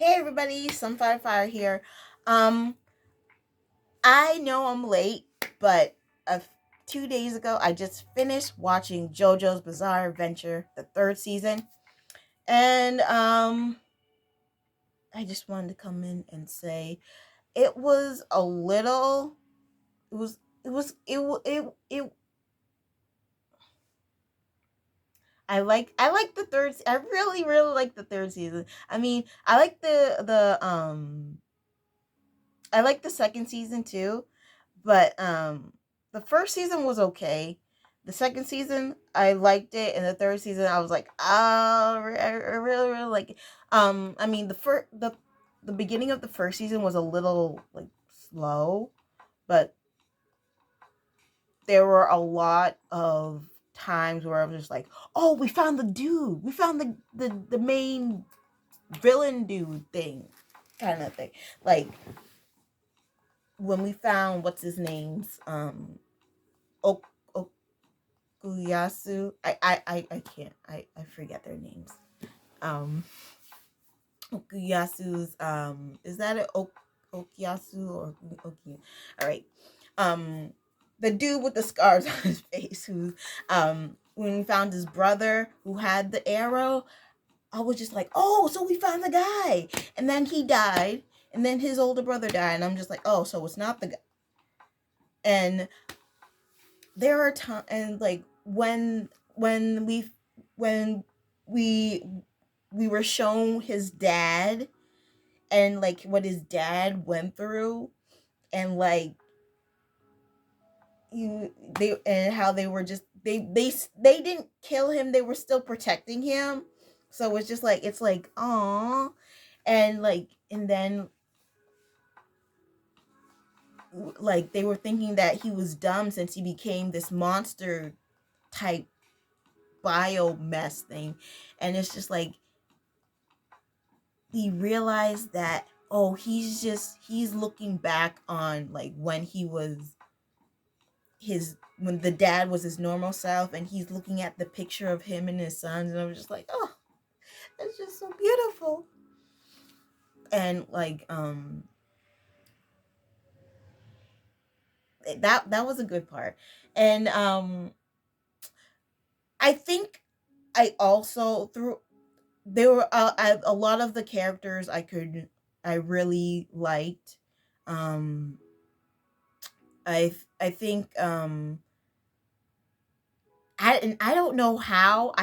Hey everybody, Sunfire Fire here. Um, I know I'm late, but 2 days ago I just finished watching JoJo's Bizarre Adventure, the third season, and I just wanted to come in and say it was a little, it was, it was, it. I like the third. I really like the third season. I mean, I like the second season too, but the first season was okay. The second season I liked it, and the third season I was like, oh, I really like it. I mean the beginning of the first season was a little like slow, but there were a lot of times where I was just like, oh, we found the dude, we found the main villain dude thing, kind of thing, like when we found what's his name's ok- okuyasu. I can't, I forget their names. um Okuyasu's is that it, Okuyasu or Oki? All right. um the dude with the scars on his face, who when we found his brother who had the arrow, I was just like, oh, so we found the guy. And then he died, and then his older brother died, and I'm just like, oh, so it's not the guy. And there are times, and like when we we were shown his dad, and like what his dad went through, and like you they and how they were just they didn't kill him, they were still protecting him. So it's like aw. And like, and then like they were thinking that he was dumb since he became this monster type bio mess thing. And it's just like he realized that, oh, he's looking back on like when he was his when the dad was his normal self, and he's looking at the picture of him and his sons, and I was just like, oh, that's just so beautiful. And like that was a good part. And I think I also through there were a lot of the characters I really liked. um I think I don't know how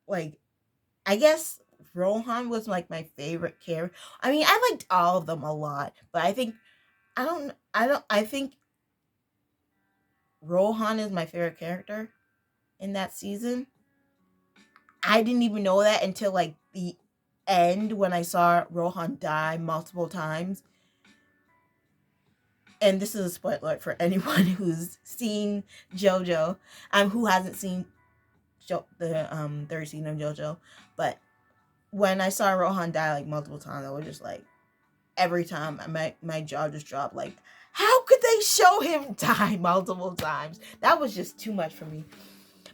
like, I guess Rohan was like my favorite character. I mean, I liked all of them a lot, but I think Rohan is my favorite character in that season. I didn't even know that until like the end, when I saw Rohan die multiple times. And this is a spoiler for anyone who's seen JoJo, who hasn't seen the third season of JoJo. But when I saw Rohan die like multiple times, I was just like, every time my jaw just dropped. Like, how could they show him die multiple times? That was just too much for me.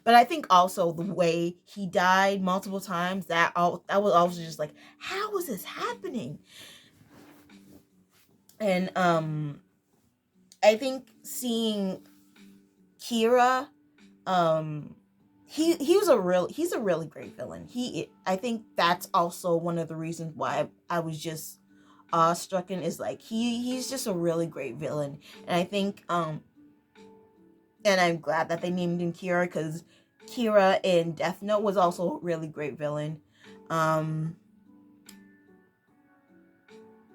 But I think also the way he died multiple times, that was also just like, how is this happening? And I think seeing Kira, um he's a really great villain. I think that's also one of the reasons why I was just awestruck, and is like, he's just a really great villain. And I think and I'm glad that they named him Kira, because Kira in Death Note was also a really great villain. um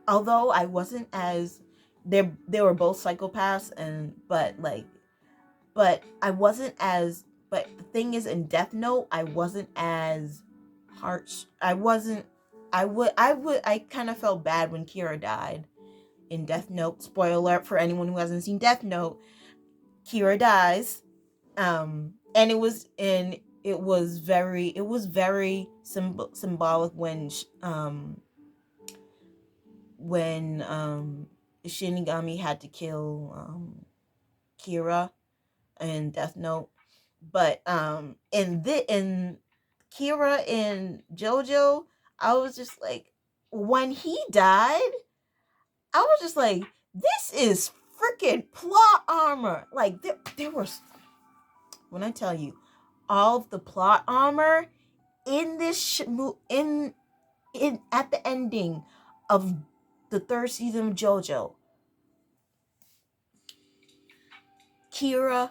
Although I wasn't as, they were both psychopaths, and but I wasn't as, but the thing is, in Death Note, I wasn't as harsh. I wasn't. I kind of felt bad when Kira died in Death Note. Spoiler alert for anyone who hasn't seen Death Note: Kira dies. And it was very symbolic when Shinigami had to kill Kira in Death Note. But in Kira in JoJo, I was just like, when he died, I was just like, this is freaking plot armor. Like there was, when I tell you, all of the plot armor in this in at the ending of the third season of JoJo, Kira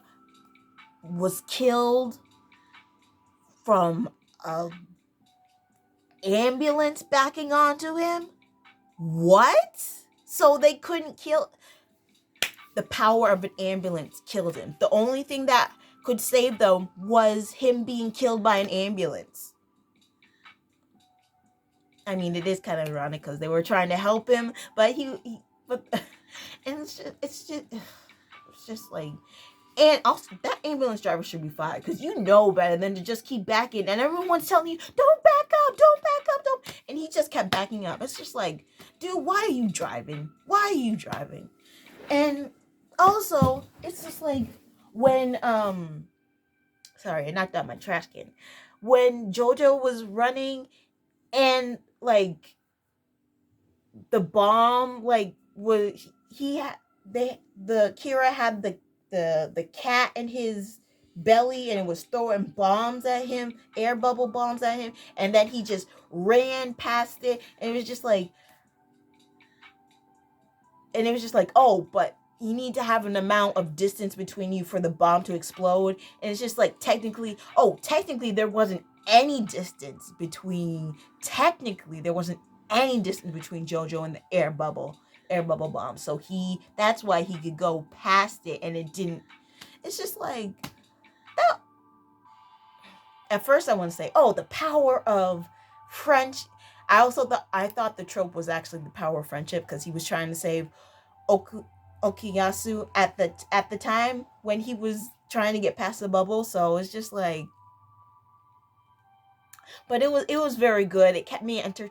was killed from a ambulance backing onto him. What? So they couldn't kill. The power of an ambulance killed him. The only thing that could save them was him being killed by an ambulance. I mean, it is kind of ironic because they were trying to help him, but but and it's just like, and also that ambulance driver should be fired because you know better than to just keep backing, and everyone's telling you don't back up, don't back up, don't, and he just kept backing up. It's just like, dude, why are you driving? Why are you driving? And also, it's just like when sorry, I knocked out my trash can. When Jojo was running and like the bomb like was he had the Kira had the cat in his belly and it was throwing bombs at him, air bubble bombs at him, and then he just ran past it, and it was just like, oh, but you need to have an amount of distance between you for the bomb to explode. And it's just like, technically there wasn't any distance between Jojo and the air bubble bomb. So that's why he could go past it and it didn't. It's just like that. At first I want to say, oh, the power of French. I thought the trope was actually the power of friendship because he was trying to save Okuyasu at the time when he was trying to get past the bubble. So it's just like, but it was very good. It kept me entertained.